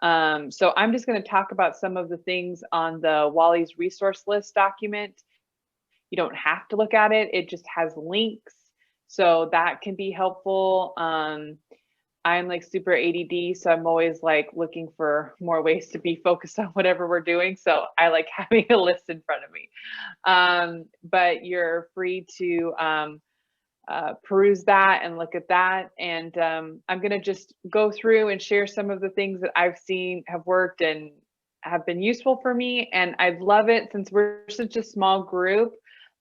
So I'm just going to talk about some of the things on the Wally's resource list document. You don't have to look at it. It just has links. So that can be helpful. I'm like super ADD, so I'm always like looking for more ways to be focused on whatever we're doing. So I like having a list in front of me. But you're free to peruse that and look at that. And I'm going to just go through and share some of the things that I've seen have worked and have been useful for me. And I'd love it, since we're such a small group,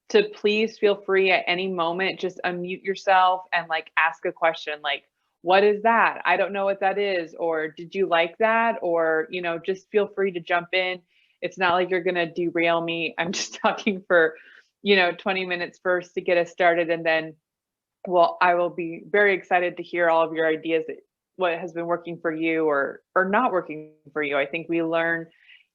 to please feel free at any moment, just unmute yourself and like ask a question like, what is that? I don't know what that is. Or did you like that? Or, just feel free to jump in. It's not like you're going to derail me. I'm just talking for, 20 minutes first to get us started. And then, well, I will be very excited to hear all of your ideas, what has been working for you or not working for you. I think we learn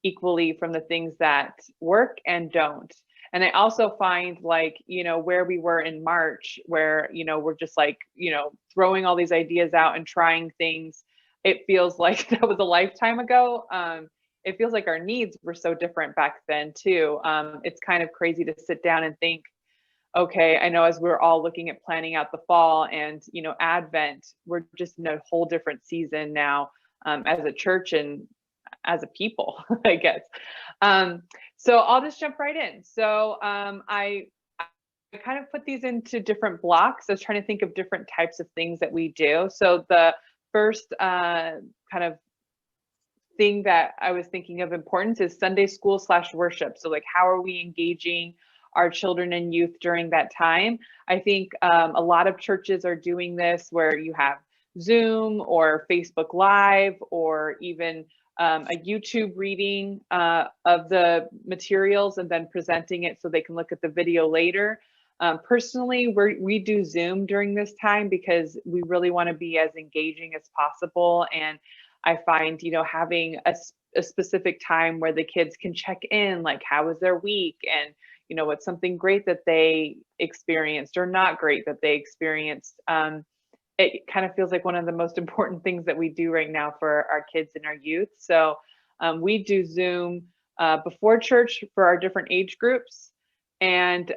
equally from the things that work and don't. And I also find, like, where we were in March, where, we're just like, throwing all these ideas out and trying things. It feels like that was a lifetime ago. It feels like our needs were so different back then too. It's kind of crazy to sit down and think, okay, I know as we're all looking at planning out the fall and, Advent, we're just in a whole different season now, as a church and as a people, I guess. So I'll just jump right in. So I kind of put these into different blocks. I was trying to think of different types of things that we do. So the first kind of thing that I was thinking of importance is Sunday school / worship. So like, how are we engaging our children and youth during that time? I think a lot of churches are doing this, where you have Zoom or Facebook Live, or even a YouTube reading of the materials and then presenting it so they can look at the video later. Personally, we do Zoom during this time because we really want to be as engaging as possible. And I find, having a specific time where the kids can check in, like, how was their week? And, what's something great that they experienced or not great that they experienced. It kind of feels like one of the most important things that we do right now for our kids and our youth. So we do Zoom before church for our different age groups, and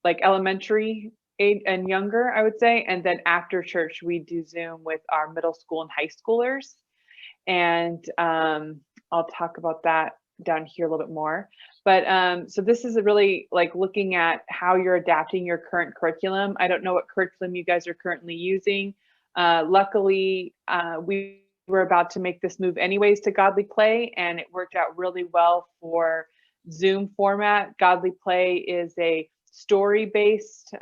like elementary age and younger, I would say. And then after church, we do Zoom with our middle school and high schoolers. And I'll talk about that down here a little bit more. But so this is a really like looking at how you're adapting your current curriculum. I don't know what curriculum you guys are currently using. Luckily, we were about to make this move anyways to Godly Play, and it worked out really well for Zoom format. Godly Play is a story-based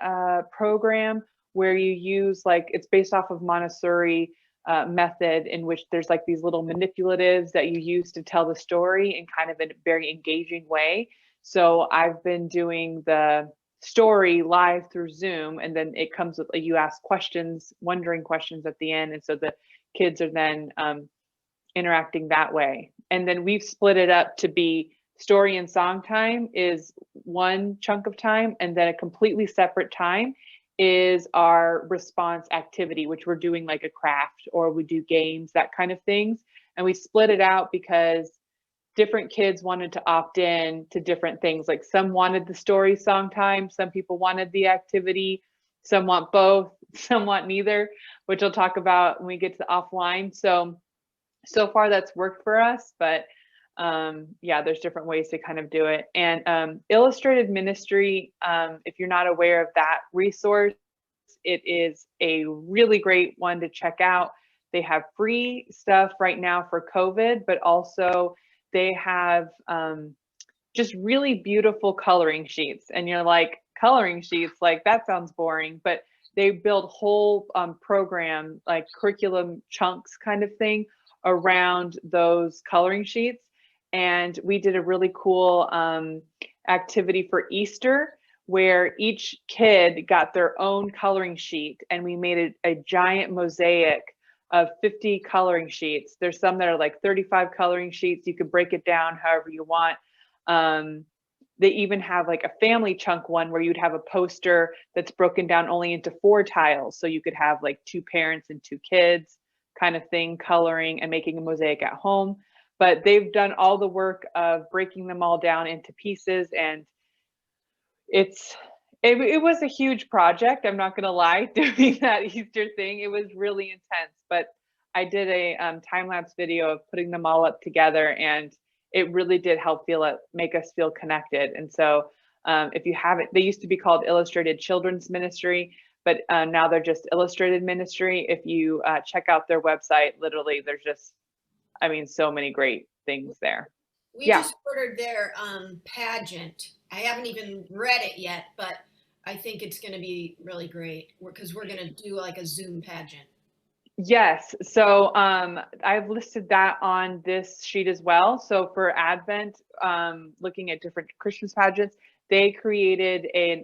program where you use, like, it's based off of Montessori method, in which there's like these little manipulatives that you use to tell the story in kind of a very engaging way. So I've been doing the story live through Zoom, and then it comes with, you ask questions, wondering questions at the end. And so the kids are then interacting that way. And then we've split it up to be story and song time is one chunk of time, and then a completely separate time is our response activity, which we're doing like a craft, or we do games, that kind of things. And we split it out because different kids wanted to opt in to different things. Like, some wanted the story song time, some people wanted the activity, some want both, some want neither, which I'll talk about when we get to the offline. So far that's worked for us, but yeah, there's different ways to kind of do it. And Illustrated Ministry, if you're not aware of that resource, it is a really great one to check out. They have free stuff right now for COVID, but also they have just really beautiful coloring sheets. And you're like, coloring sheets, like, that sounds boring, but they build whole program, like curriculum chunks kind of thing around those coloring sheets. And we did a really cool activity for Easter, where each kid got their own coloring sheet, and we made a giant mosaic of 50 coloring sheets. There's some that are like 35 coloring sheets. You could break it down however you want. They even have like a family chunk one where you'd have a poster that's broken down only into 4 tiles. So you could have like 2 parents and 2 kids, kind of thing, coloring and making a mosaic at home. But they've done all the work of breaking them all down into pieces, and it was a huge project. I'm not gonna lie, doing that Easter thing. It was really intense, but I did a time lapse video of putting them all up together, and it really did help make us feel connected. And so, if you haven't, they used to be called Illustrated Children's Ministry, but now they're just Illustrated Ministry. If you check out their website, literally, there's just, I mean, so many great things there. We Yeah. just ordered their pageant. I haven't even read it yet, but I think it's going to be really great because we're going to do like a Zoom pageant. Yes. So I've listed that on this sheet as well. So for Advent, looking at different Christmas pageants, they created they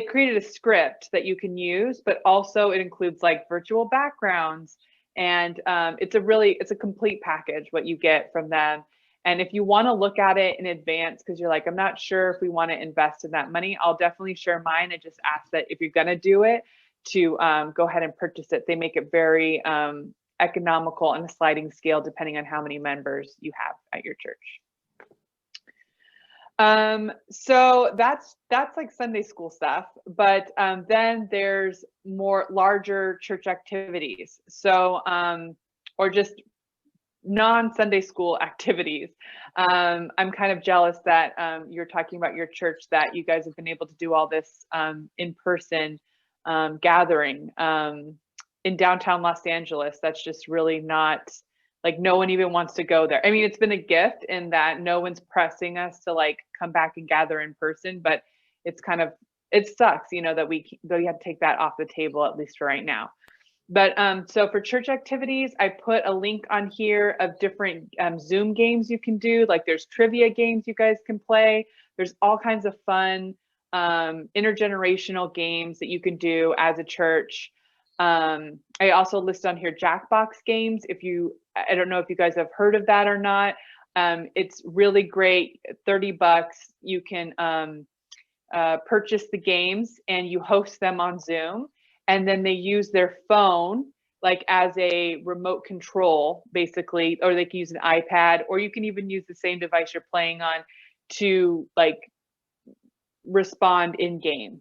created a script that you can use, but also it includes like virtual backgrounds. And it's a complete package what you get from them. And if you want to look at it in advance, because you're like, I'm not sure if we want to invest in that money, I'll definitely share mine. I just ask that if you're going to do it, to go ahead and purchase it. They make it very economical on a sliding scale, depending on how many members you have at your church. So that's like Sunday school stuff, but then there's more larger church activities. So, or just non-Sunday school activities. I'm kind of jealous that you're talking about your church, that you guys have been able to do all this in person gathering in downtown Los Angeles. That's just really not, like, no one even wants to go there. I mean, it's been a gift in that no one's pressing us to like come back and gather in person, but it's kind of, it sucks, you know, that we have to take that off the table, at least for right now. But so for church activities, I put a link on here of different Zoom games you can do. Like there's trivia games you guys can play. There's all kinds of fun intergenerational games that you can do as a church. I also list on here Jackbox games. I don't know if you guys have heard of that or not. It's really great. $30. You can purchase the games and you host them on Zoom. And then they use their phone like as a remote control, basically, or they can use an iPad, or you can even use the same device you're playing on to like respond in game.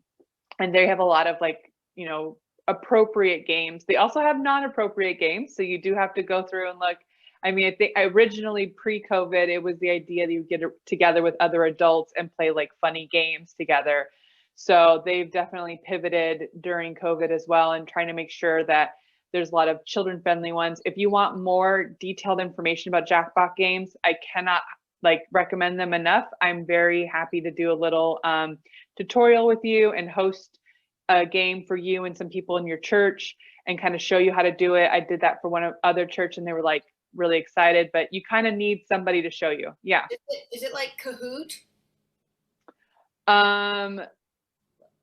And they have a lot of like, you know, appropriate games. They also have non-appropriate games. So you do have to go through and look. I mean, I think originally pre-COVID, it was the idea that you get together with other adults and play like funny games together. So they've definitely pivoted during COVID as well, and trying to make sure that there's a lot of children-friendly ones. If you want more detailed information about Jackbox games, I cannot like recommend them enough. I'm very happy to do a little tutorial with you and host a game for you and some people in your church and kind of show you how to do it. I did that for one other church and they were like really excited, but you kind of need somebody to show you. Yeah. Is it like Kahoot?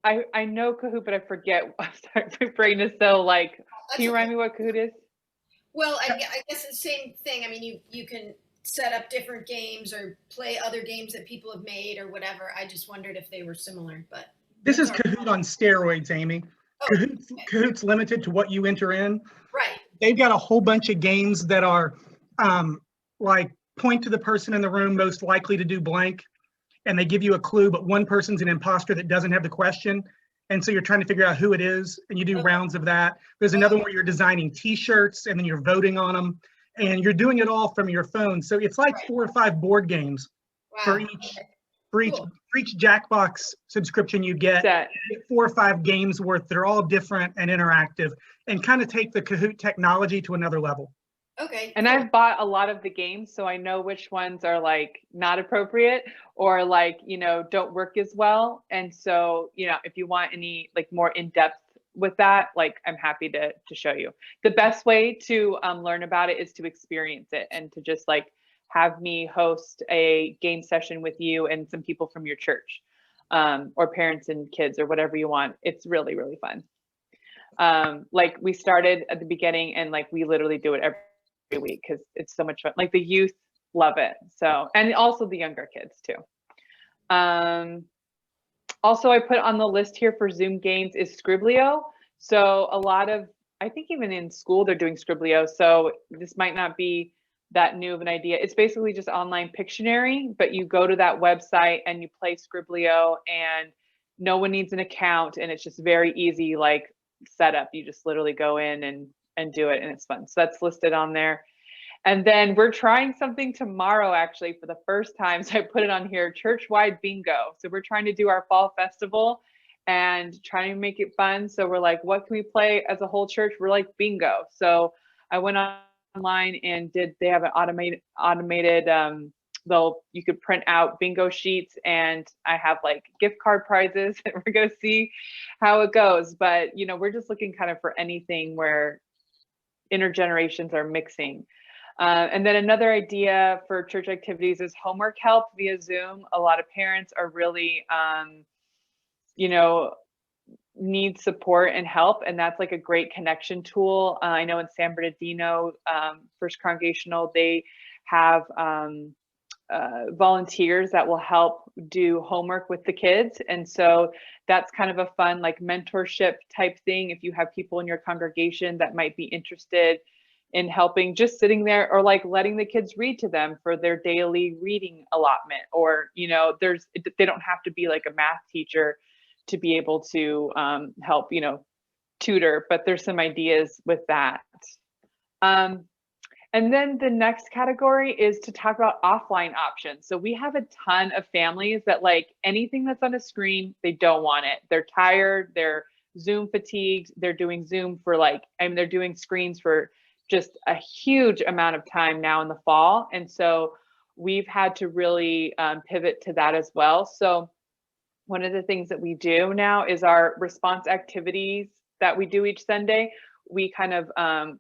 I know Kahoot, but I forget. I'm sorry, my brain is so like, can you remind me what Kahoot is? Well, I guess it's the same thing. I mean, you can set up different games or play other games that people have made or whatever. I just wondered if they were similar, but. This is Kahoot on steroids, Amy. Oh, Kahoot's limited to what you enter in. Right. They've got a whole bunch of games that are like point to the person in the room most likely to do blank, and they give you a clue, but one person's an imposter that doesn't have the question. And so you're trying to figure out who it is, and you do rounds of that. There's another one where you're designing t-shirts, and then you're voting on them, and you're doing it all from your phone. So it's like 4 or 5 board games for each Jackbox subscription you get, 4 or 5 games worth. They're all different and interactive, and kind of take the Kahoot technology to another level. Okay. And I've bought a lot of the games, so I know which ones are like not appropriate or like, you know, don't work as well. And so, you know, if you want any like more in-depth with that, like I'm happy to show you. The best way to learn about it is to experience it and to just like have me host a game session with you and some people from your church, or parents and kids or whatever you want. It's really, really fun. Like we started at the beginning and like we literally do it every week because it's so much fun. Like the youth love it. So, and also the younger kids too. Also I put on the list here for Zoom games is Scriblio. So a lot of I think even in school they're doing Scriblio, so this might not be that new of an idea. It's basically just online Pictionary, but you go to that website and you play Scriblio, and no one needs an account, and it's just very easy, like setup. You just literally go in and do it, and it's fun. So that's listed on there. And then we're trying something tomorrow, actually, for the first time. So I put it on here, church-wide bingo. So we're trying to do our fall festival and trying to make it fun. So we're like, what can we play as a whole church? We're like bingo. So I went online and they have an automated you could print out bingo sheets, and I have like gift card prizes, and we're gonna see how it goes. But we're just looking kind of for anything where intergenerations are mixing. And then another idea for church activities is homework help via Zoom. A lot of parents are really, need support and help, and that's like a great connection tool. I know in San Bernardino, First Congregational, they have volunteers that will help do homework with the kids, and so that's kind of a fun like mentorship type thing. If you have people in your congregation that might be interested in helping, just sitting there, or like letting the kids read to them for their daily reading allotment, or they don't have to be like a math teacher to be able to help tutor, but there's some ideas with that. And then the next category is to talk about offline options. So we have a ton of families that like anything that's on a screen, they don't want it. They're tired, they're Zoom fatigued, they're doing Zoom for they're doing screens for just a huge amount of time now in the fall. And so we've had to really pivot to that as well. So one of the things that we do now is our response activities that we do each Sunday. We kind of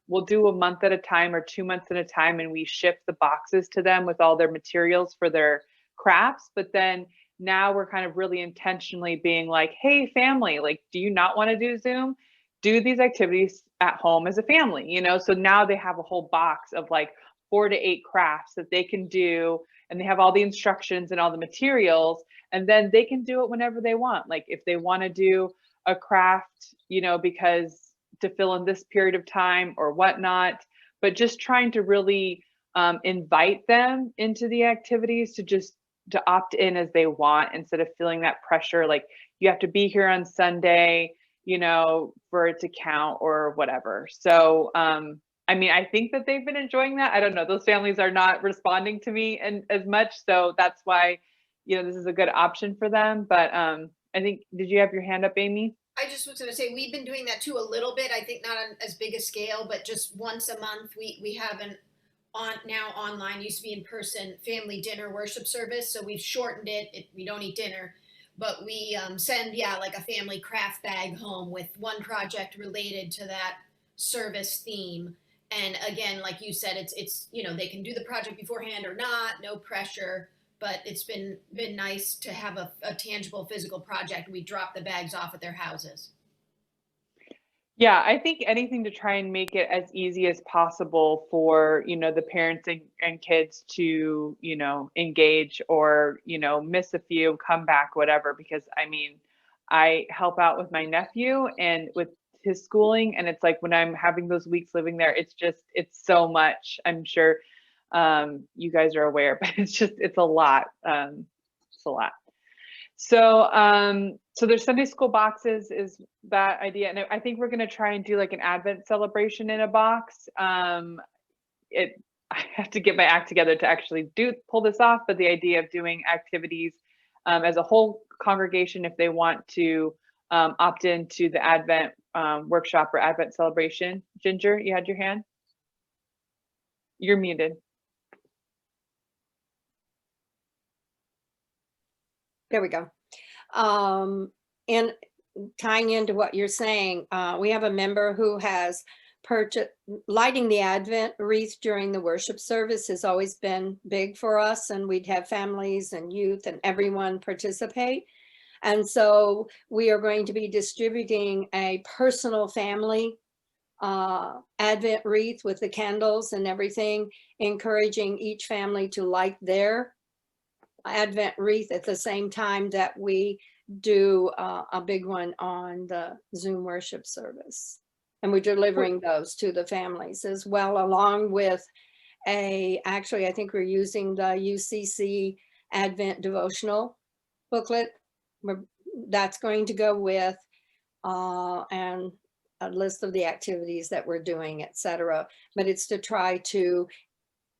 we'll do a month at a time or 2 months at a time, and we ship the boxes to them with all their materials for their crafts. But then now we're kind of really intentionally being like, hey, family, like, do you not want to do Zoom? Do these activities at home as a family, So now they have a whole box of like 4 to 8 crafts that they can do, and they have all the instructions and all the materials, and then they can do it whenever they want. Like if they want to do a craft, because to fill in this period of time or whatnot, but just trying to really invite them into the activities to opt in as they want, instead of feeling that pressure, like you have to be here on Sunday, for it to count or whatever. So, I think that they've been enjoying that. I don't know. Those families are not responding to me as much. So that's why, this is a good option for them. But I think, did you have your hand up, Amy? I just was going to say, we've been doing that too a little bit. I think not on as big a scale, but just once a month, we have an now online, used to be in person, family dinner worship service. So we've shortened it. We don't eat dinner, but we send, like a family craft bag home with one project related to that service theme. And again, like you said, it's they can do the project beforehand or not, no pressure. But it's been nice to have a tangible physical project. We drop the bags off at their houses. Yeah, I think anything to try and make it as easy as possible for, the parents and kids to, engage, or, miss a few, come back, whatever. Because I help out with my nephew and with his schooling. And it's like when I'm having those weeks living there, it's so much. I'm sure you guys are aware, but it's a lot. It's a lot. So there's Sunday school boxes, is that idea. And I think we're going to try and do like an Advent celebration in a box. I have to get my act together to actually pull this off, but the idea of doing activities as a whole congregation, if they want to opt into the Advent workshop or Advent celebration. Ginger, you had your hand? You're muted. There we go. And tying into what you're saying, we have a member who has purchased, lighting the Advent wreath during the worship service has always been big for us, and we'd have families and youth and everyone participate. And so we are going to be distributing a personal family Advent wreath with the candles and everything, encouraging each family to light their Advent wreath at the same time that we do a big one on the Zoom worship service. And we're delivering those to the families as well, along with actually, I think we're using the UCC Advent devotional booklet. That's going to go with, and a list of the activities that we're doing, etc. But it's to try to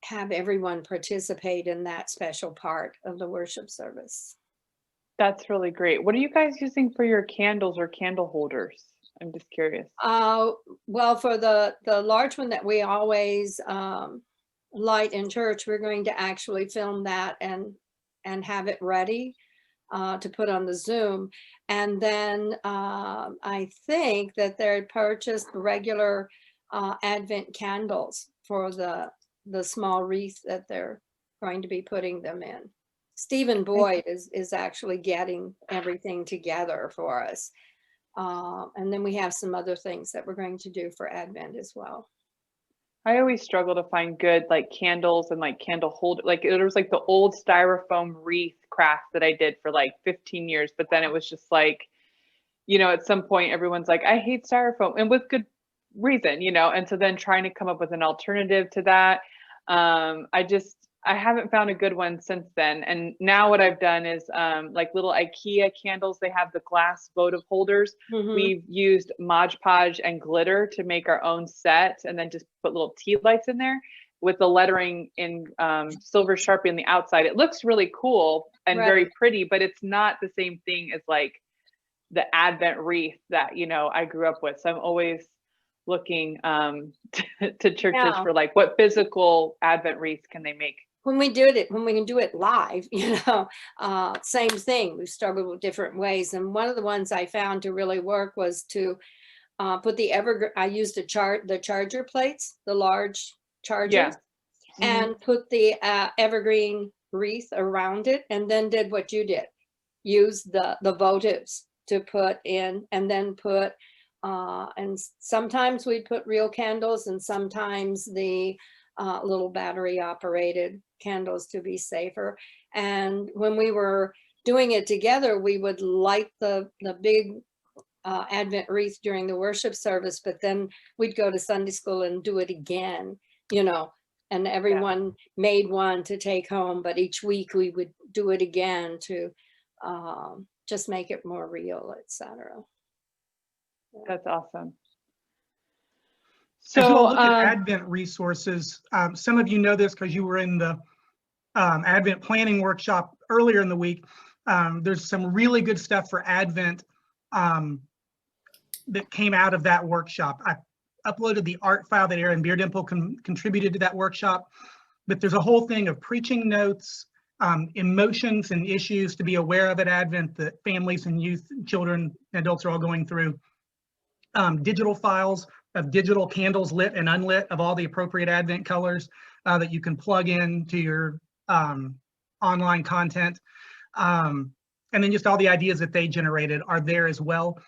have everyone participate in that special part of the worship service. That's really great. What are you guys using for your candles or candle holders? I'm just curious. Well, for the large one that we always light in church, we're going to actually film that and have it ready to put on the Zoom. And then I think that they're purchased regular Advent candles for the small wreath that they're going to be putting them in. Stephen Boyd is actually getting everything together for us. And then we have some other things that we're going to do for Advent as well. I always struggle to find good like candles and like candle holder. Like there was like the old styrofoam wreath craft that I did for like 15 years, but then it was just like, you know, at some point everyone's like, I hate styrofoam, and with good reason, you know. And so then trying to come up with an alternative to that, I haven't found a good one since then. And now what I've done is like little IKEA candles. They have the glass votive holders. Mhm. We've used Mod Podge and glitter to make our own set, and then just put little tea lights in there with the lettering in silver Sharpie on the outside. It looks really cool and very pretty, but it's not the same thing as like the Advent wreath that, you know, I grew up with. So I'm always looking to churches for like what physical Advent wreaths can they make. When we can do it live, you know, same thing. We've struggled with different ways. And one of the ones I found to really work was to put the I used the charger plates, the large chargers, and put the evergreen wreath around it, and then did what you did. Use the votives to put in, and then put, and sometimes we put real candles, and sometimes the little battery operated candles to be safer. And when we were doing it together, we would light the big Advent wreath during the worship service, but then we'd go to Sunday school and do it again, you know, and everyone made one to take home, but each week we would do it again to just make it more real, etc. That's awesome. As you all So look at Advent resources, some of you know this because you were in the Advent planning workshop earlier in the week. There's some really good stuff for Advent that came out of that workshop. I uploaded the art file that Erin Beardimple contributed to that workshop, but there's a whole thing of preaching notes, emotions and issues to be aware of at Advent that families and youth, children, adults are all going through. Digital files of digital candles lit and unlit of all the appropriate Advent colors that you can plug in to your online content. And then just all the ideas that they generated are there as well.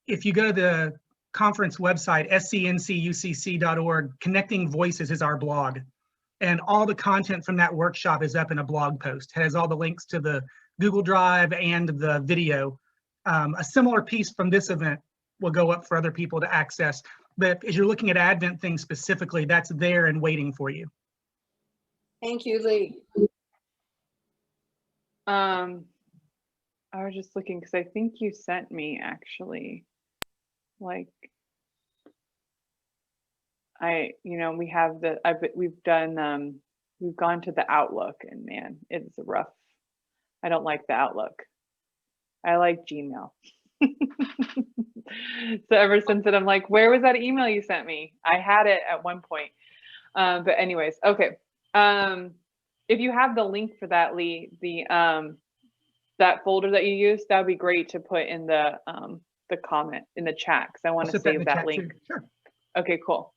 If you go to the conference website, SCNCUCC.org, Connecting Voices is our blog. And all the content from that workshop is up in a blog post. It has all the links to the Google Drive and the video. A similar piece from this event will go up for other people to access. But as you're looking at Advent things specifically, that's there and waiting for you. Thank you, Lee. I was just looking because I think you sent me actually, like, we have we've gone to the Outlook, and man, it's rough. I don't like the Outlook. I like Gmail. So ever since then, I'm like, where was that email you sent me? I had it at one point. But anyways, okay. If you have the link for that, Lee, that folder that you used, that would be great to put in the comment in the chat, because I want to save that link. Sure. Okay, cool.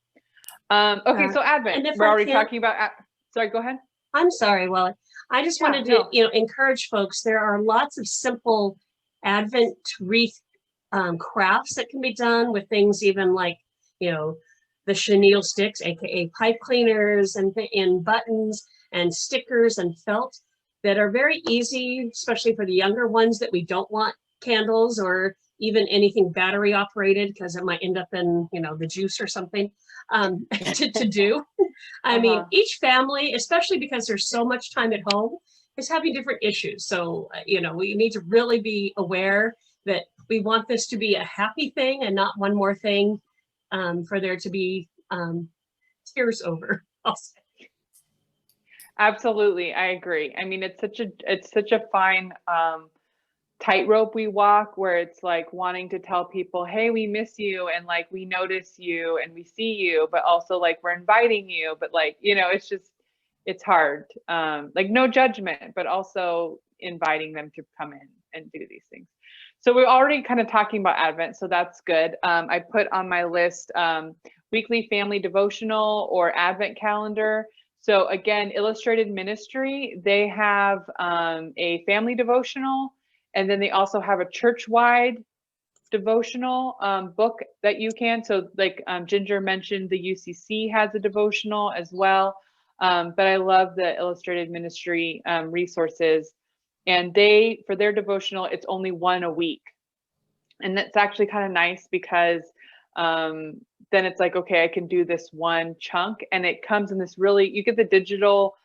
Okay, so Advent, we're already talking about. Sorry, go ahead. I'm sorry, Wally. I just wanted to, encourage folks. There are lots of simple Advent wreath crafts that can be done with things even like, the chenille sticks, aka pipe cleaners, and buttons and stickers and felt that are very easy, especially for the younger ones that we don't want candles or even anything battery operated, because it might end up in, you know, the juice or something, to do. I mean, each family, especially because there's so much time at home, is having different issues. So, you know, we need to really be aware that we want this to be a happy thing and not one more thing for there to be tears over. I'll say. Absolutely, I agree. I mean, it's such a fine tightrope we walk, where it's like wanting to tell people, hey, we miss you, and like we notice you and we see you, but also like we're inviting you, but like, you know, it's hard. Like no judgment, but also inviting them to come in and do these things. So we're already kind of talking about Advent, so that's good. I put on my list weekly family devotional or Advent calendar. So again, Illustrated Ministry, they have a family devotional, and then they also have a church-wide devotional book that you can. So like Ginger mentioned, the UCC has a devotional as well. But I love the Illustrated Ministry resources. And they, for their devotional, it's only one a week. And that's actually kind of nice, because then it's like, okay, I can do this one chunk, and it comes in this really, you get the digital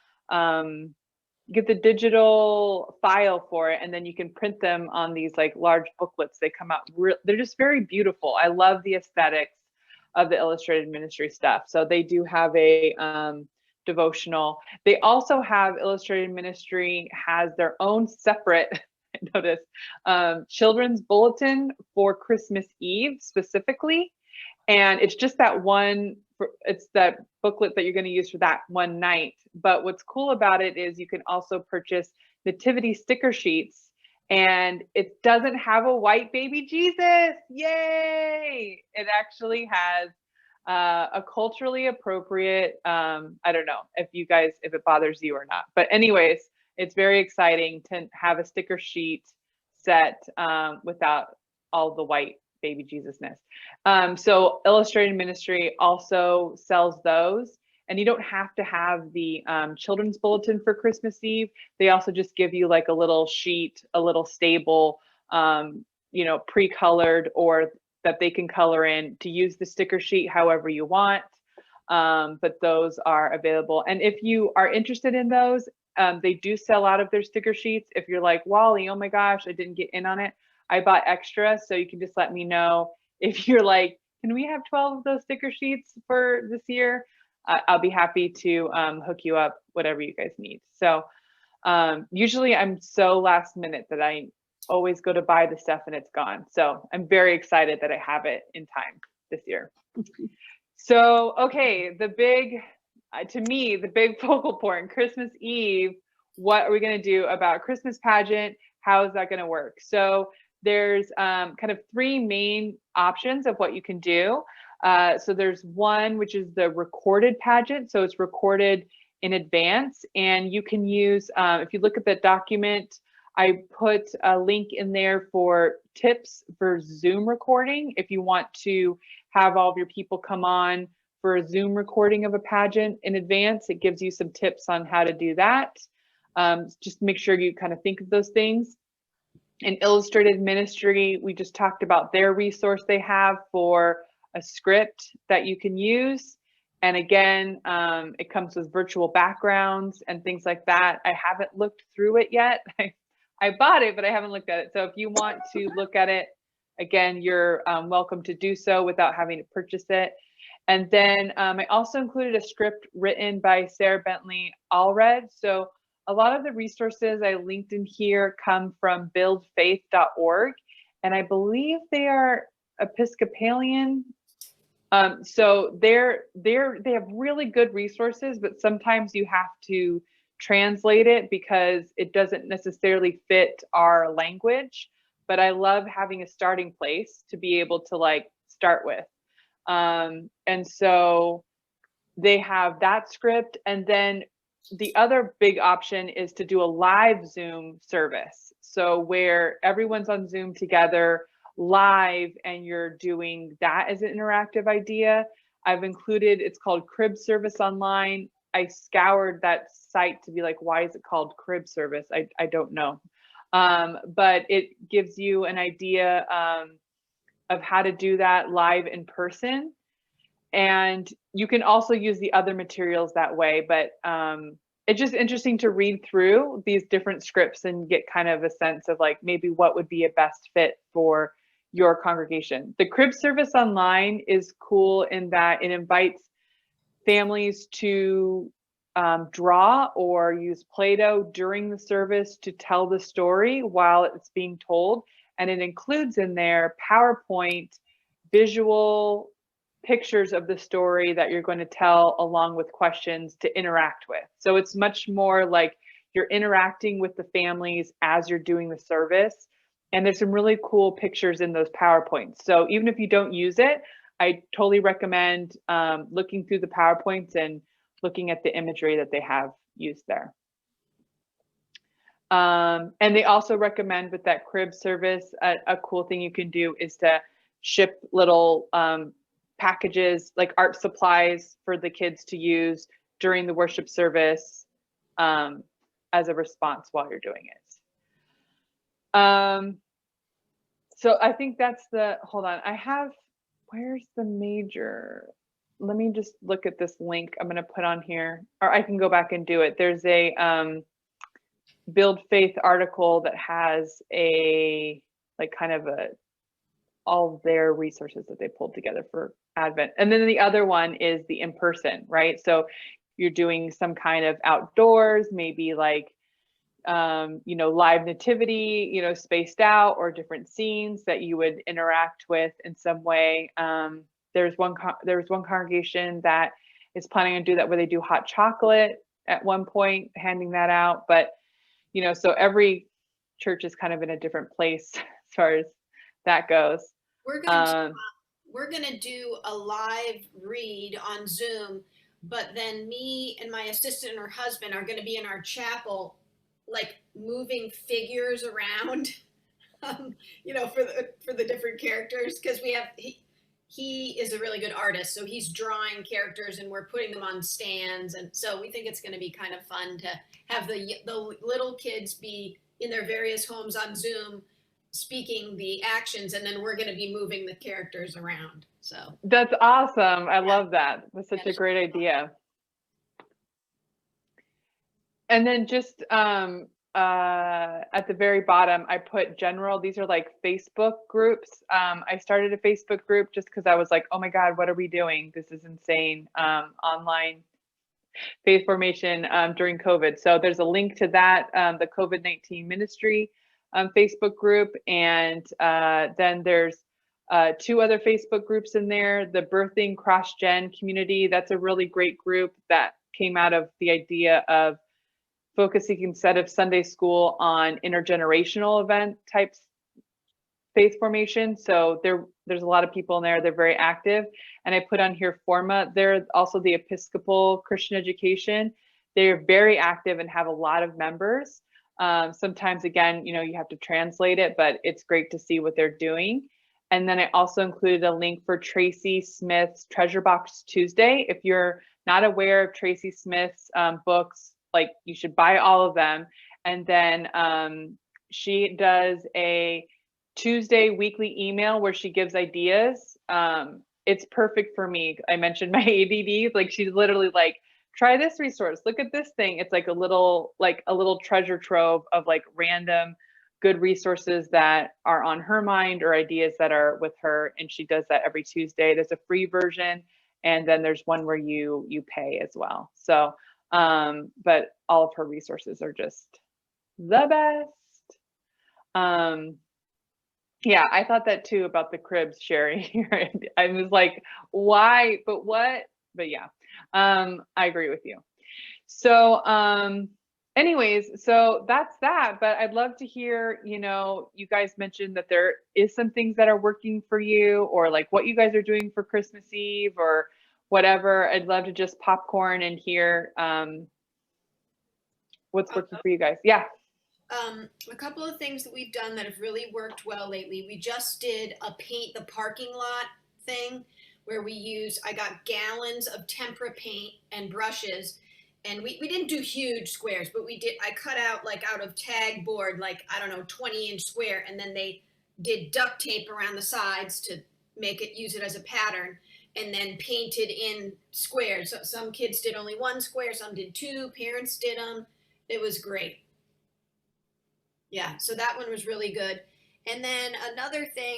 file for it, and then you can print them on these like large booklets. They come out, they're just very beautiful. I love the aesthetics of the Illustrated Ministry stuff. So they do have a devotional. They also have, Illustrated Ministry has their own separate, I noticed, children's bulletin for Christmas Eve specifically. And it's just that one, it's that booklet that you're going to use for that one night. But what's cool about it is you can also purchase nativity sticker sheets, and it doesn't have a white baby Jesus. Yay! It actually has a culturally appropriate, I don't know if it bothers you or not. But anyways, it's very exciting to have a sticker sheet set without all the white baby Jesusness. So Illustrated Ministry also sells those, and you don't have to have the children's bulletin for Christmas Eve. They also just give you like a little sheet, a little stable, you know, pre-colored, or that they can color in to use the sticker sheet however you want. But those are available. And if you are interested in those, they do sell out of their sticker sheets. If you're like, Wally, oh my gosh, I didn't get in on it, I bought extra, so you can just let me know. If you're like, can we have 12 of those sticker sheets for this year? I'll be happy to hook you up, whatever you guys need. So usually I'm so last minute that I always go to buy the stuff and it's gone. So I'm very excited that I have it in time this year. So, okay, to me, the big focal point, Christmas Eve, what are we going to do about Christmas pageant? How is that going to work? So there's kind of three main options of what you can do. So there's one, which is the recorded pageant. So it's recorded in advance, and you can use, if you look at the document, I put a link in there for tips for Zoom recording. If you want to have all of your people come on for a Zoom recording of a pageant in advance, it gives you some tips on how to do that. Just make sure you kind of think of those things. In Illustrated Ministry, we just talked about their resource they have for a script that you can use. And again, it comes with virtual backgrounds and things like that. I haven't looked through it yet. I bought it, but I haven't looked at it. So if you want to look at it, again, you're welcome to do so without having to purchase it. And then I also included a script written by Sarah Bentley Allred. So a lot of the resources I linked in here come from buildfaith.org, and I believe they are Episcopalian. So they have really good resources, but sometimes you have to translate it because it doesn't necessarily fit our language. But I love having a starting place to be able to like start with. And so they have that script, and then the other big option is to do a live Zoom service. So where everyone's on Zoom together live, and you're doing that as an interactive idea. I've included, it's called Crib Service Online. I scoured that site to be like, why is it called Crib Service? I don't know. But it gives you an idea of how to do that live in person. And you can also use the other materials that way, but it's just interesting to read through these different scripts and get kind of a sense of like maybe what would be a best fit for your congregation. The crib service online is cool in that it invites families to draw or use Play-Doh during the service to tell the story while it's being told. And it includes in there PowerPoint visual pictures of the story that you're going to tell along with questions to interact with. So it's much more like you're interacting with the families as you're doing the service. And there's some really cool pictures in those PowerPoints. So even if you don't use it, I totally recommend looking through the PowerPoints and looking at the imagery that they have used there. And they also recommend with that crib service, a cool thing you can do is to ship little packages like art supplies for the kids to use during the worship service as a response while you're doing it. So I think that's hold on, where's the major? Let me just look at this link I'm going to put on here, or I can go back and do it. There's a Build Faith article that has all of their resources that they pulled together for Advent. And then the other one is the in-person, right? So you're doing some kind of outdoors, maybe like, live nativity, spaced out, or different scenes that you would interact with in some way. There's one congregation that is planning on do that where they do hot chocolate at one point, handing that out. But, so every church is kind of in a different place as far as that goes. We're gonna do a live read on Zoom, but then me and my assistant and her husband are gonna be in our chapel, like moving figures around, for the different characters, because he is a really good artist, so he's drawing characters and we're putting them on stands, and so we think it's going to be kind of fun to have the little kids be in their various homes on Zoom speaking the actions, and then we're going to be moving the characters around. So that's awesome. I love that. That's such a great idea. And then just at the very bottom, I put general. These are like Facebook groups. I started a Facebook group just because I was like, oh my God, what are we doing? This is insane. Online faith formation during COVID. So there's a link to that, the COVID-19 ministry Facebook group. And then there's 2 other Facebook groups in there. The Birthing Cross-Gen Community. That's a really great group that came out of the idea of focusing instead of Sunday school on intergenerational event types faith formation. So there's a lot of people in there. They're very active. And I put on here Forma. They're also the Episcopal Christian Education. They're very active and have a lot of members. Sometimes, again, you have to translate it, but it's great to see what they're doing. And then I also included a link for Tracy Smith's Treasure Box Tuesday. If you're not aware of Tracy Smith's books, like you should buy all of them. And then she does a Tuesday weekly email where she gives ideas. It's perfect for me. I mentioned my ADD, like she's literally like, try this resource, look at this thing. It's like a little treasure trove of like random good resources that are on her mind or ideas that are with her. And she does that every Tuesday. There's a free version. And then there's one where you pay as well. So but all of her resources are just the best. Yeah, I thought that too about the cribs, Sherry. I was like, why, but what? But yeah, I agree with you. So anyways, so that's that. But I'd love to hear, you guys mentioned that there is some things that are working for you, or like what you guys are doing for Christmas Eve or whatever. I'd love to just popcorn and hear what's working for you guys. Yeah. A couple of things that we've done that have really worked well lately. We just did a paint the parking lot thing where I got gallons of tempera paint and brushes, And we didn't do huge squares, but I cut out like out of tag board, like, I don't know, 20-inch square. And then they did duct tape around the sides to use it as a pattern, and then painted in squares. So some kids did only one square, some did two, parents did them. It was great. Yeah, so that one was really good. And then another thing.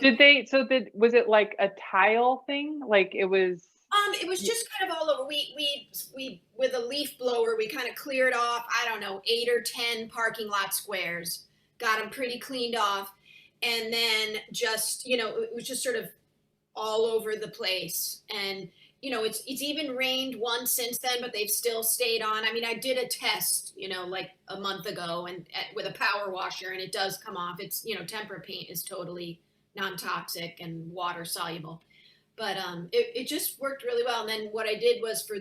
Was it like a tile thing? Like it was? It was just kind of all over. We with a leaf blower, we kind of cleared off, I don't know, 8 or 10 parking lot squares, got them pretty cleaned off. And then just, it was just sort of all over the place. And, it's even rained once since then, but they've still stayed on. I mean, I did a test, like a month ago and with a power washer, and it does come off. It's, tempera paint is totally non-toxic and water soluble. But it just worked really well. And then what I did was we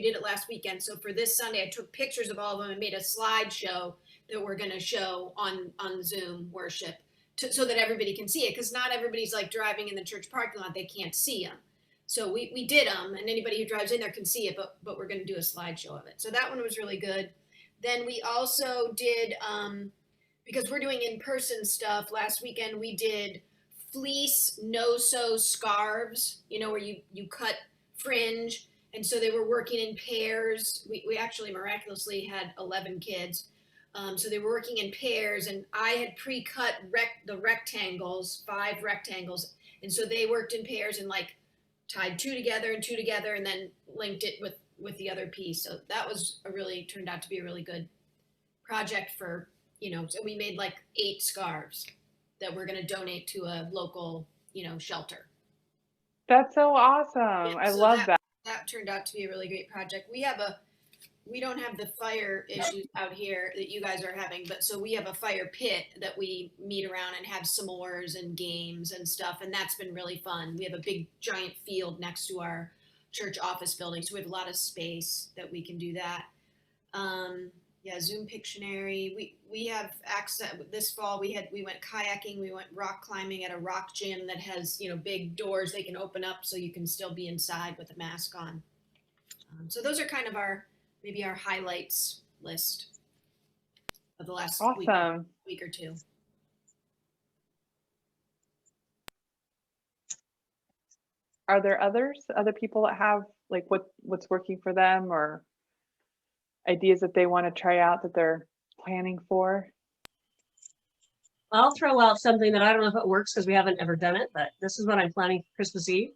did it last weekend. So for this Sunday, I took pictures of all of them and made a slideshow that we're going to show on Zoom worship so that everybody can see it. Because not everybody's like driving in the church parking lot. They can't see them. So we did them, and anybody who drives in there can see it, but we're going to do a slideshow of it. So that one was really good. Then we also did, because we're doing in-person stuff, last weekend we did fleece no-sew scarves, where you cut fringe. And so they were working in pairs. We actually miraculously had 11 kids. So they were working in pairs, and I had pre-cut the rectangles, 5 rectangles. And so they worked in pairs and like tied 2 together and 2 together and then linked it with the other piece. So that was turned out to be a really good project for, so we made like 8 scarves that we're going to donate to a local, shelter. That's so awesome. Yeah, I love that. That turned out to be a really great project. We don't have the fire issues out here that you guys are having, but so we have a fire pit that we meet around and have s'mores and games and stuff. And that's been really fun. We have a big giant field next to our church office building. So we have a lot of space that we can do that. Zoom Pictionary. We have access this fall. We went kayaking. We went rock climbing at a rock gym that has, big doors they can open up so you can still be inside with a mask on. So those are kind of maybe our highlights list of the last week or two. Are there other people that have like what's working for them or ideas that they want to try out that they're planning for? I'll throw out something that I don't know if it works because we haven't ever done it, but this is what I'm planning for Christmas Eve.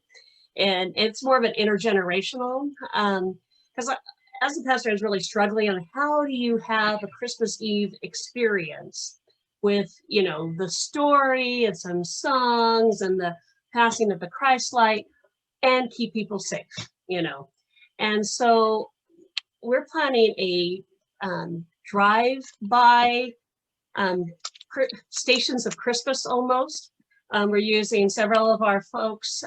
And it's more of an intergenerational, because as a pastor, I was really struggling on how do you have a Christmas Eve experience with, the story and some songs and the passing of the Christ light and keep people safe, And so we're planning a drive-by stations of Christmas almost. We're using several of our folks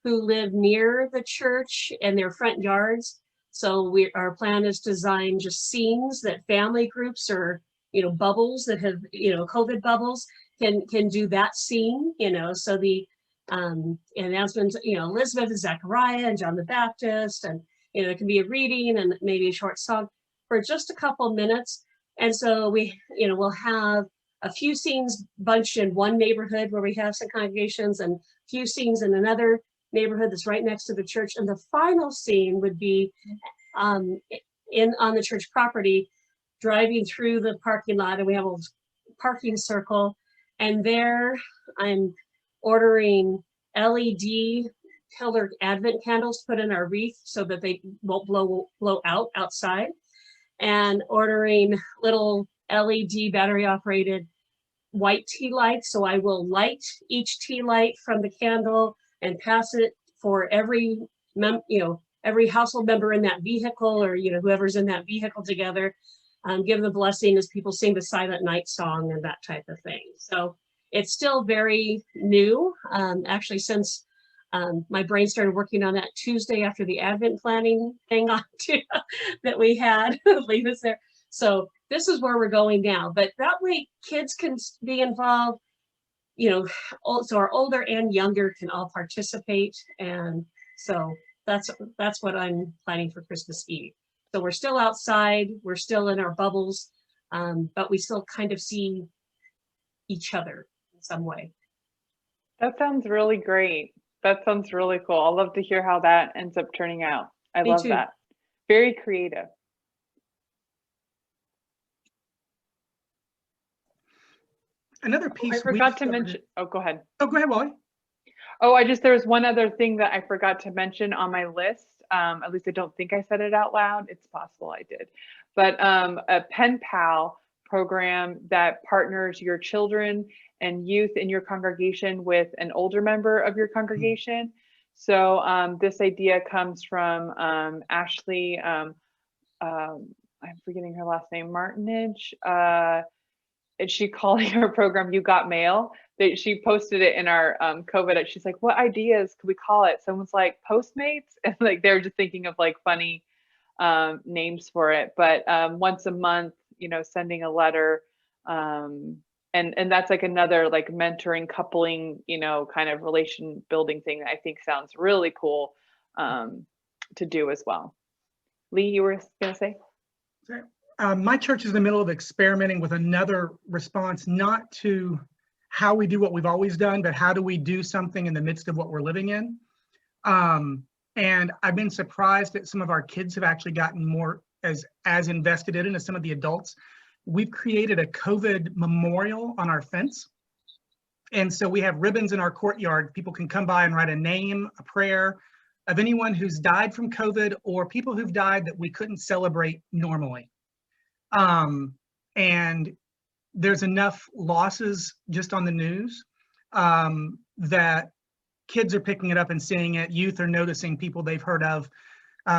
who live near the church and their front yards. So our plan is to design just scenes that family groups or, bubbles that have, COVID bubbles can do that scene, so the announcements, Elizabeth and Zechariah and John the Baptist, and, it can be a reading and maybe a short song for just a couple minutes. And so we'll have a few scenes bunched in one neighborhood where we have some congregations and a few scenes in another neighborhood that's right next to the church. And the final scene would be on the church property, driving through the parking lot, and we have a parking circle. And there I'm ordering LED colored Advent candles to put in our wreath so that they won't blow out outside, and ordering little LED battery operated white tea lights. So I will light each tea light from the candle and pass it for every household member in that vehicle, or whoever's in that vehicle together, give the blessing as people sing the Silent Night song and that type of thing. So it's still very new. Actually, since my brain started working on that Tuesday after the Advent planning thing that we had, leave us there. So this is where we're going now, but that way kids can be involved, so our older and younger can all participate. And so that's what I'm planning for Christmas Eve. So we're still outside, we're still in our bubbles, but we still kind of see each other in some way. That sounds really great. That sounds really cool. I'll love to hear how that ends up turning out. I Me love too. that. Very creative. Another I piece we forgot to discovered- mention. Oh, go ahead. Oh, go ahead, Wally. Oh, there was one other thing that I forgot to mention on my list. At least I don't think I said it out loud. It's possible I did. But a pen pal program that partners your children and youth in your congregation with an older member of your congregation. So this idea comes from Ashley, I'm forgetting her last name, Martinage. And she calling her program "You Got Mail." She posted it in our COVID. She's like, "What ideas could we call it?" Someone's like Postmates, and like they're just thinking of like funny names for it. But once a month, sending a letter, and that's like another like mentoring, coupling, kind of relation building thing that I think sounds really cool to do as well. Lee, you were gonna say? Sorry. My church is in the middle of experimenting with another response, not to how we do what we've always done, but how do we do something in the midst of what we're living in. And I've been surprised that some of our kids have actually gotten more as invested in it as some of the adults. We've created a COVID memorial on our fence. And so we have ribbons in our courtyard. People can come by and write a name, a prayer of anyone who's died from COVID or people who've died that we couldn't celebrate normally. And there's enough losses just on the news that kids are picking it up and seeing it. Youth are noticing people they've heard of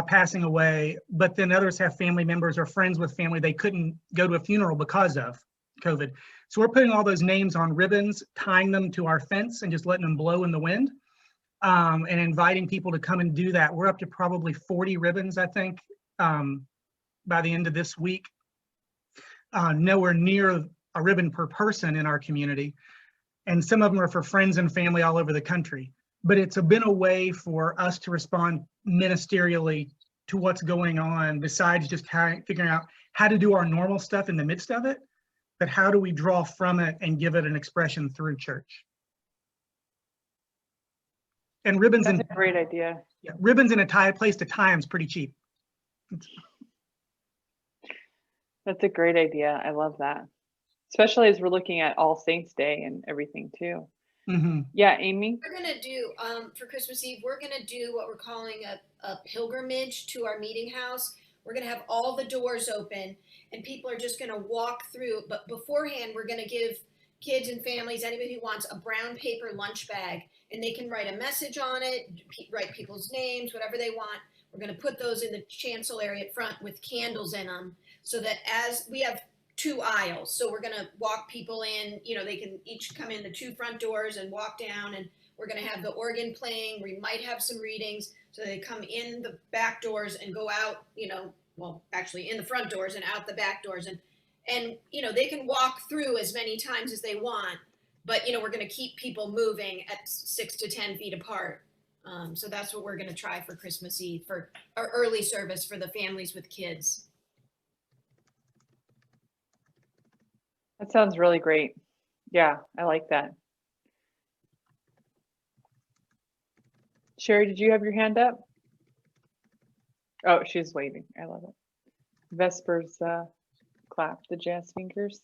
passing away, but then others have family members or friends with family they couldn't go to a funeral because of COVID. So we're putting all those names on ribbons, tying them to our fence and just letting them blow in the wind, and inviting people to come and do that. We're up to probably 40 ribbons, I think, by the end of this week. Nowhere near a ribbon per person in our community. And some of them are for friends and family all over the country. But it's been a way for us to respond ministerially to what's going on, besides just figuring out how to do our normal stuff in the midst of it, but how do we draw from it and give it an expression through church? And ribbons That's a great idea. Yeah, ribbons in a place to tie them is pretty cheap. That's a great idea. I love that. Especially as we're looking at All Saints Day and everything too. Mm-hmm. Yeah, Amy? We're gonna do, for Christmas Eve, we're gonna do what we're calling a pilgrimage to our meeting house. We're gonna have all the doors open and people are just gonna walk through, but beforehand, we're gonna give kids and families, anybody who wants, a brown paper lunch bag, and they can write a message on it, write people's names, whatever they want. We're gonna put those in the chancel area up front with candles in them, so that as we have 2 aisles, so we're gonna walk people in, they can each come in the 2 front doors and walk down, and we're gonna have the organ playing. We might have some readings, so they come in the back doors and go out, well, actually in the front doors and out the back doors, and they can walk through as many times as they want, but we're gonna keep people moving at 6 to 10 feet apart. So that's what we're gonna try for Christmas Eve, for our early service for the families with kids. That sounds really great. Yeah, I like that. Sherry, did you have your hand up? Oh, she's waving. I love it. Vespers clap, the jazz fingers.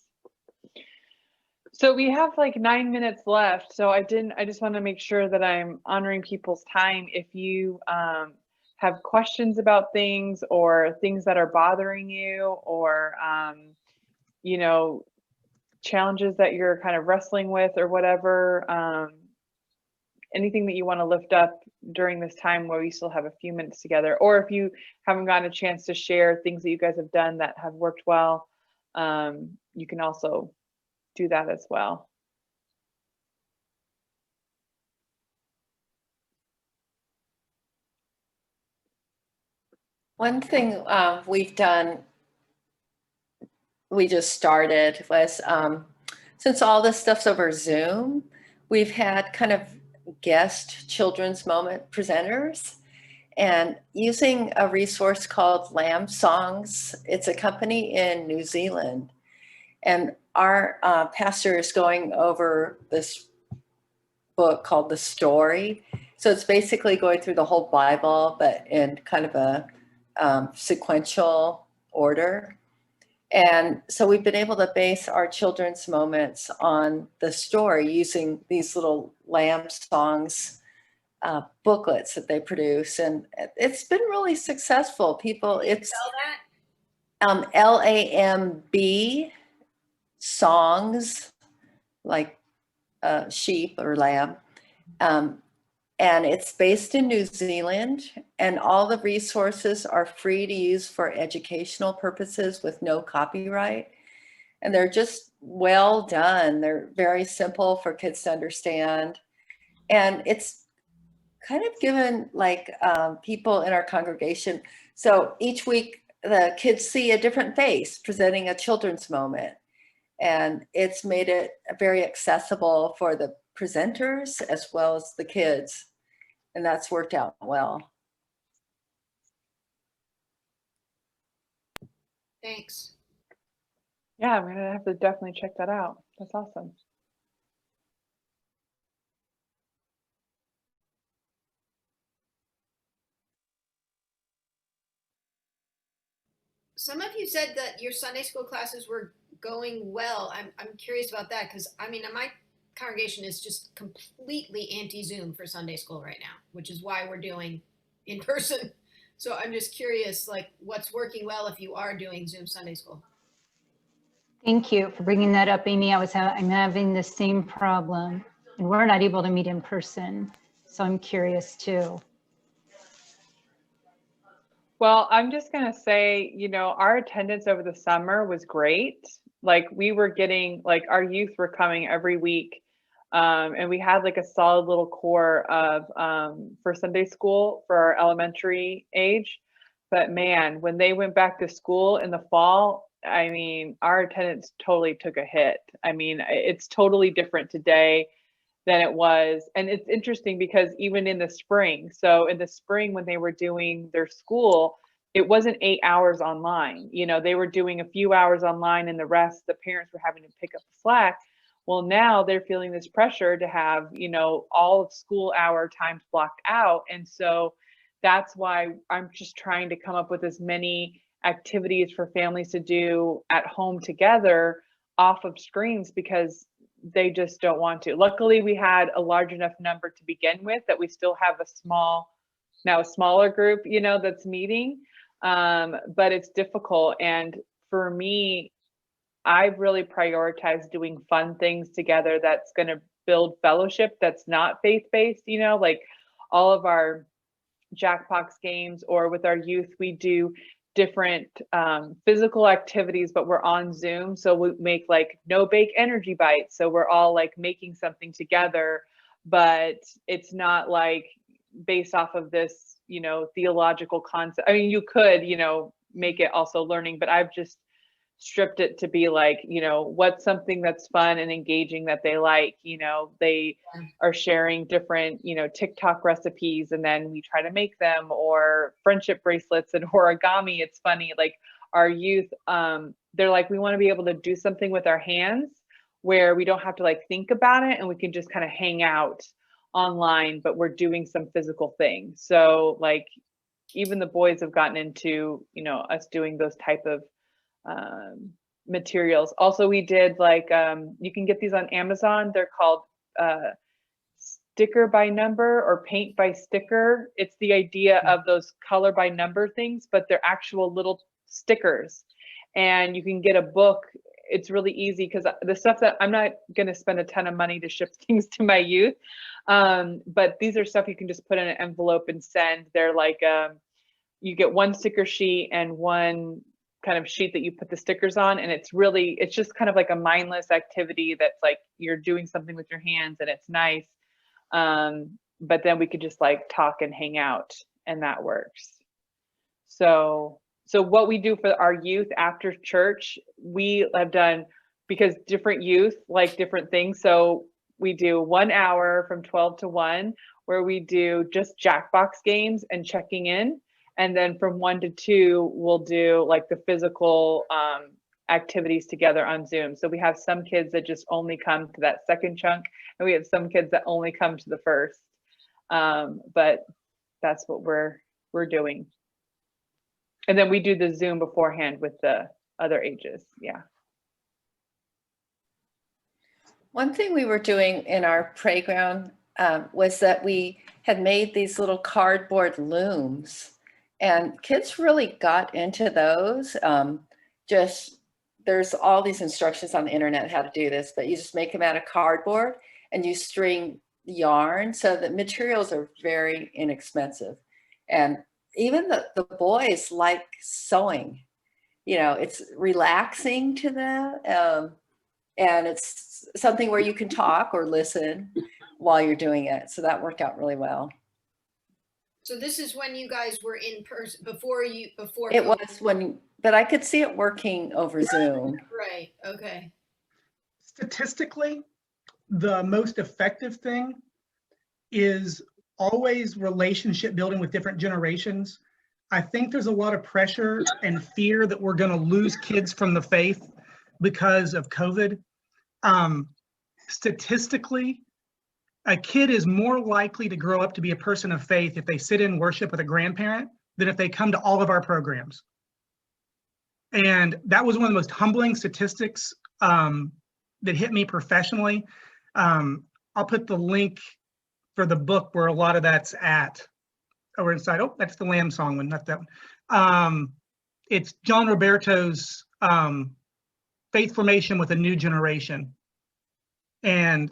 So we have like 9 minutes left. So I just want to make sure that I'm honoring people's time. If you have questions about things or things that are bothering you, or challenges that you're kind of wrestling with or whatever, anything that you want to lift up during this time where we still have a few minutes together, or if you haven't gotten a chance to share things that you guys have done that have worked well, you can also do that as well. One thing we've done, we just started, was since all this stuff's over Zoom, we've had kind of guest children's moment presenters. and using a resource called Lamb Songs. It's a company in New Zealand. And our pastor is going over this book called The Story. So it's basically going through the whole Bible, but in kind of a sequential order. And so we've been able to base our children's moments on the story using these little Lamb Songs booklets that they produce. And it's been really successful. People, it's Spell that? LAMB songs, like sheep or lamb. And it's based in New Zealand, and all the resources are free to use for educational purposes with no copyright. And they're just well done. They're very simple for kids to understand. And it's kind of given like people in our congregation. So each week the kids see a different face presenting a children's moment. And it's made it very accessible for the presenters as well as the kids. And that's worked out well. Thanks. Yeah, I'm gonna have to definitely check that out. That's awesome. Some of you said that your Sunday school classes were going well. I'm curious about that because I mean, my congregation is just completely anti-Zoom for Sunday school right now, which is why we're doing in person. So I'm just curious, like, what's working well if you are doing Zoom Sunday school? Thank you for bringing that up, Amy. I'm having the same problem, and we're not able to meet in person. So I'm curious too. Well, I'm just gonna say, you know, our attendance over the summer was great. Like we were getting, like our youth were coming every week. And we had like a solid little core of for Sunday school for our elementary age. But man, when they went back to school in the fall, I mean, our attendance totally took a hit. I mean, it's totally different today than it was. And it's interesting because even in the spring, so in the spring when they were doing their school, it wasn't 8 hours online. You know, they were doing a few hours online and the rest, the parents were having to pick up the slack. Well, now they're feeling this pressure to have, you know, all of school hour times blocked out. And so that's why I'm just trying to come up with as many activities for families to do at home together off of screens because they just don't want to. Luckily, we had a large enough number to begin with that we still have a smaller group, you know, that's meeting. But it's difficult. And for me, I've really prioritized doing fun things together that's going to build fellowship that's not faith-based, you know, like all of our Jackbox games or with our youth, we do different physical activities, but we're on Zoom. So we make like no bake energy bites. So we're all like making something together, but it's not like based off of this, you know, theological concept. I mean, you could, you know, make it also learning, but I've just stripped it to be like, you know, what's something that's fun and engaging that they like, you know, they are sharing different, you know, TikTok recipes and then we try to make them, or friendship bracelets and origami. It's funny, like our youth, they're like, we want to be able to do something with our hands where we don't have to like think about it and we can just kind of hang out online, but we're doing some physical things. So like even the boys have gotten into, you know, us doing those type of materials. Also, we did like you can get these on Amazon. They're called sticker by number or paint by sticker. It's the idea of those color by number things, but they're actual little stickers. And you can get a book. It's really easy because the stuff that I'm not going to spend a ton of money to ship things to my youth. But these are stuff you can just put in an envelope and send. They're like you get one sticker sheet and one kind of sheet that you put the stickers on, and it's just kind of like a mindless activity that's like you're doing something with your hands and it's nice. But then we could just like talk and hang out, and that works. So what we do for our youth after church, we have done, because different youth like different things. So we do 1 hour from 12 to 1 where we do just Jackbox games and checking in. And then from 1 to 2, we'll do like the physical activities together on Zoom. So we have some kids that just only come to that second chunk, and we have some kids that only come to the first. But that's what we're doing. And then we do the Zoom beforehand with the other ages. Yeah. One thing we were doing in our playground was that we had made these little cardboard looms, and kids really got into those. There's all these instructions on the internet how to do this, but you just make them out of cardboard and you string yarn. So the materials are very inexpensive. And even the boys like sewing, it's relaxing to them. And it's something where you can talk or listen while you're doing it. So that worked out really well. So this is when you guys were in person before. It was but I could see it working over Zoom. Right. Okay. Statistically, the most effective thing is always relationship building with different generations. I think there's a lot of pressure and fear that we're going to lose kids from the faith because of COVID. Statistically, a kid is more likely to grow up to be a person of faith if they sit in worship with a grandparent than if they come to all of our programs. And that was one of the most humbling statistics that hit me professionally. I'll put the link for the book where a lot of that's at over inside. Oh, that's the Lamb Song one, not that one. It's John Roberto's Faith Formation with a New Generation. And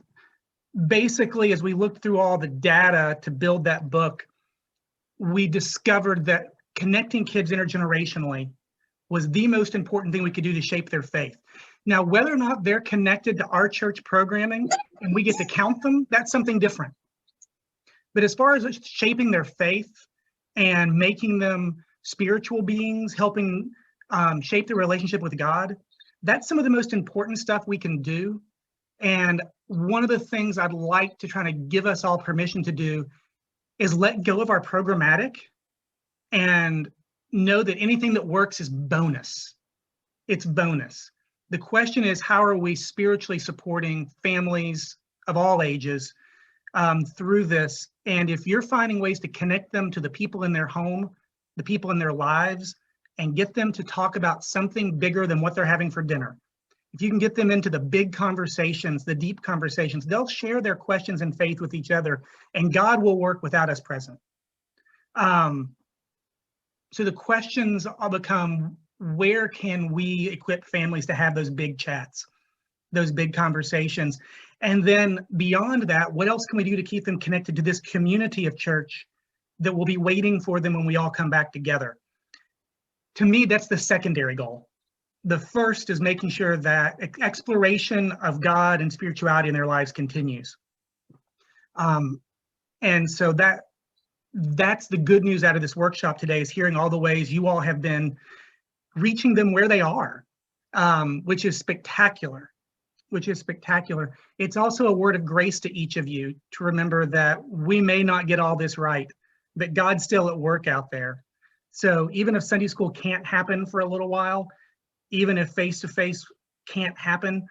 basically, as we looked through all the data to build that book, we discovered that connecting kids intergenerationally was the most important thing we could do to shape their faith. Now, whether or not they're connected to our church programming and we get to count them, that's something different. But as far as shaping their faith and making them spiritual beings, helping shape their relationship with God, that's some of the most important stuff we can do. And one of the things I'd like to try to give us all permission to do is let go of our programmatic and know that anything that works is bonus. It's bonus. The question is, how are we spiritually supporting families of all ages through this? And if you're finding ways to connect them to the people in their home, the people in their lives, and get them to talk about something bigger than what they're having for dinner, if you can get them into the big conversations, the deep conversations, they'll share their questions and faith with each other, and God will work without us present. So the questions all become, where can we equip families to have those big chats, those big conversations? And then beyond that, what else can we do to keep them connected to this community of church that will be waiting for them when we all come back together? To me, that's the secondary goal. The first is making sure that exploration of God and spirituality in their lives continues. And so that's the good news out of this workshop today, is hearing all the ways you all have been reaching them where they are, which is spectacular, It's also a word of grace to each of you to remember that we may not get all this right, but God's still at work out there. So even if Sunday school can't happen for a little while, even if face-to-face can't happen,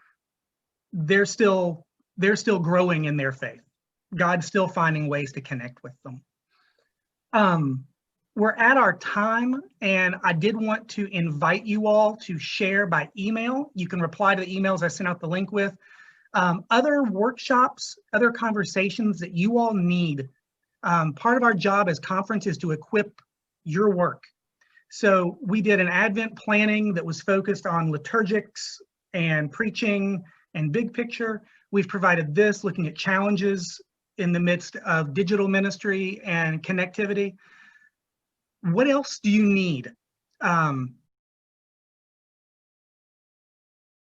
they're still growing in their faith. God's still finding ways to connect with them. We're at our time, and I did want to invite you all to share by email. You can reply to the emails I sent out the link with. Other workshops, other conversations that you all need. Part of our job as conference is to equip your work. So we did an Advent planning that was focused on liturgics and preaching and big picture. We've provided this, looking at challenges in the midst of digital ministry and connectivity. What else do you need?